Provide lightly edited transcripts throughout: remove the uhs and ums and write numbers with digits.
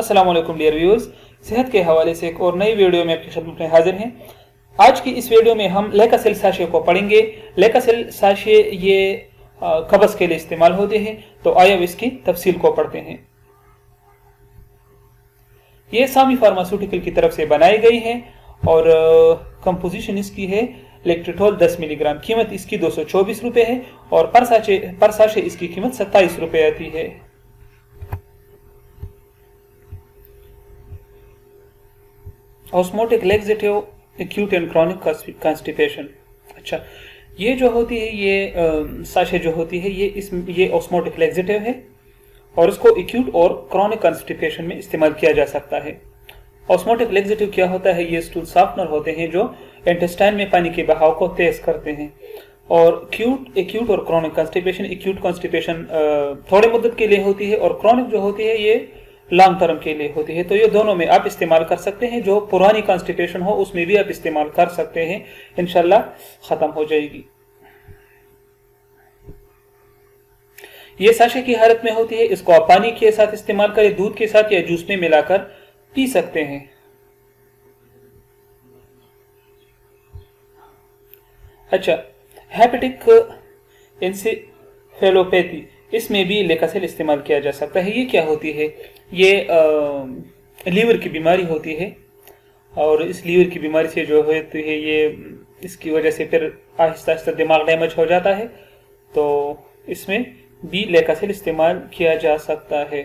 अस्सलाम वालेकुम dear viewers, सेहत के हवाले से एक और नई वीडियो में आपकी खिदमत में हाजिर हैं। आज की इस वीडियो में हम लेकासेल साशे को पढ़ेंगे। लेकासेल साशे ये कब्ज़ के लिए इस्तेमाल होते हैं, तो आइए अब इसकी तफसील को पढ़ते हैं। ये सामी फार्मास्यूटिकल की तरफ से बनाई गई है और कंपोजिशन इसकी है लेक्ट्रिटोल 10 मिलीग्राम। कीमत इसकी 224 रुपये है और पर साशे इसकी कीमत 27 रुपये आती है। Osmotic laxative acute and chronic constipation. अच्छा, ये जो होती है ये साशे जो होती है ये ऑस्मोटिक लेक्सेटिव है और इसको एक्यूट और क्रॉनिक कॉन्स्टिपेशन में इस्तेमाल किया जा सकता है। ऑस्मोटिक लेक्सेटिव क्या होता है? ये स्टूल सॉफ्टनर होते हैं जो इंटेस्टाइन में पानी के बहाव को तेज करते हैं। और एक्यूट और क्रॉनिक कॉन्स्टिपेशन, एक्यूट कॉन्स्टिपेशन थोड़े मुद्दत के लिए होती है और क्रॉनिक जो होती है ये लॉन्ग टर्म के लिए होती है। तो ये दोनों में आप इस्तेमाल कर सकते हैं। जो पुरानी कॉन्स्टिपेशन हो उसमें भी आप इस्तेमाल कर सकते हैं, इंशाल्लाह खत्म हो जाएगी। ये साशे की हालत में होती है। इसको आप पानी के साथ इस्तेमाल करें, दूध के साथ या जूस में मिलाकर पी सकते हैं। अच्छा, हेपेटिक एन्सेफेलोपैथी, इसमें भी लेकासेल इस्तेमाल किया जा सकता है। ये क्या होती है? ये लीवर की बीमारी होती है और इस लीवर की बीमारी से जो होती है ये इसकी वजह से फिर आहिस्ता आहिस्ता दिमाग डैमेज हो जाता है, तो इसमें भी लेकासेल इस्तेमाल किया जा सकता है।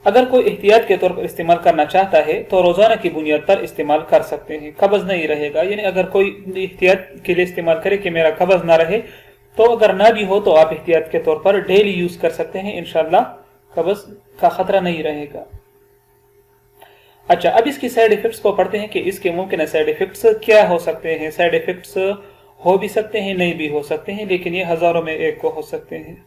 अगर कोई एहतियात के तौर पर इस्तेमाल करना चाहता है तो रोजाना की बुनियाद पर इस्तेमाल कर सकते हैं, कब्ज नहीं रहेगा। यानी अगर कोई एहतियात के लिए इस्तेमाल करे कि मेरा कब्ज ना रहे, तो अगर ना भी हो तो आप एहतियात के तौर पर डेली यूज कर सकते हैं, इंशाल्लाह कब्ज का खतरा नहीं रहेगा। अच्छा, अब इसकी साइड इफेक्ट्स को पढ़ते हैं कि इसके मुमकिन साइड इफेक्ट्स क्या हो सकते हैं। साइड इफेक्ट्स हो भी सकते हैं, नहीं भी हो सकते हैं, लेकिन ये हजारों में एक को हो सकते हैं।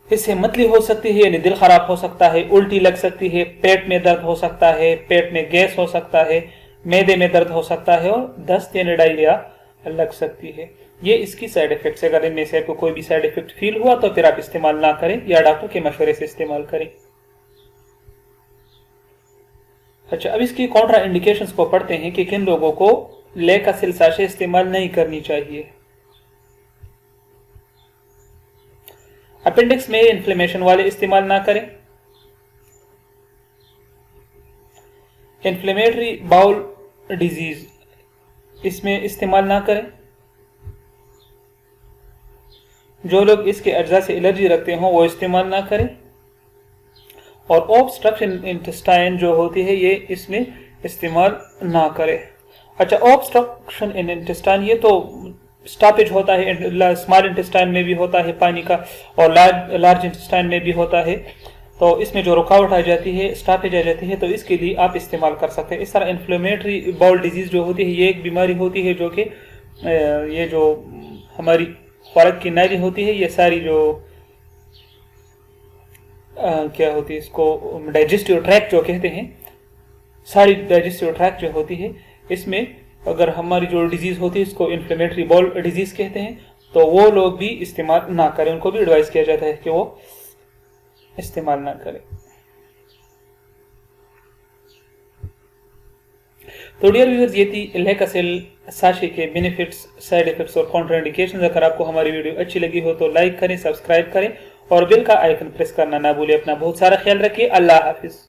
इससे मतली हो सकती है, यानी दिल खराब हो सकता है, उल्टी लग सकती है, पेट में दर्द हो सकता है, पेट में गैस हो सकता है, मैदे में दर्द हो सकता है और दस्त यानी डायरिया लग सकती है। ये इसकी साइड इफेक्ट्स। अगर इनमें से आपको कोई भी साइड इफेक्ट फील हुआ तो फिर आप इस्तेमाल ना करें या डॉक्टर के मशवरे से इस्तेमाल करें। अच्छा, अब इसकी कॉन्ट्रा इंडिकेशंस को पढ़ते हैं कि किन लोगों को लेकासेल साशे इस्तेमाल नहीं करनी चाहिए। अपेंडिक्स में इन्फ्लेमेशन वाले इस्तेमाल ना करें। इन्फ्लेमेटरी बाउल डिजीज, इसमें इस्तेमाल ना करें। जो लोग इसके अज्जा से एलर्जी रखते हो वो इस्तेमाल ना करें। और ऑब्स्ट्रक्शन इंटेस्टाइन जो होती है ये इसमें इस्तेमाल ना करें। अच्छा, ऑब्स्ट्रक्शन इन इंटेस्टाइन ये तो स्टॉपेज होता है, स्मॉल इंटेस्टाइन में भी होता है पानी का और लार्ज इंटेस्टाइन में भी होता है। तो इसमें जो रुकावट आ जाती है, स्टॉपेज आ जाती है, तो इसके लिए आप इस्तेमाल कर सकते हैं। इस तरह इन्फ्लेमेटरी बाउल डिजीज जो होती है ये एक बीमारी होती है जो कि ये जो हमारी खुराक की नाली होती है, ये सारी जो क्या होती है, इसको डाइजेस्टिव ट्रैक्ट जो कहते हैं, सारी डाइजेस्टिव ट्रैक्ट जो होती है, इसमें अगर हमारी जो डिजीज होती है इसको इन्फ्लेमेटरी बाउल डिजीज कहते हैं, तो वो लोग भी इस्तेमाल ना करें। उनको भी एडवाइस किया जाता है कि वो इस्तेमाल ना करें। तो डियर व्यूअर्स, ये थी लेकासेल साशे के बेनिफिट्स, साइड इफेक्ट्स और कॉन्ट्राइंडिकेशंस। अगर आपको हमारी वीडियो अच्छी लगी हो तो लाइक करें, सब्सक्राइब करें और बेल का आइकन प्रेस करना ना भूलें। अपना बहुत सारा ख्याल रखिए। अल्लाह हाफिज।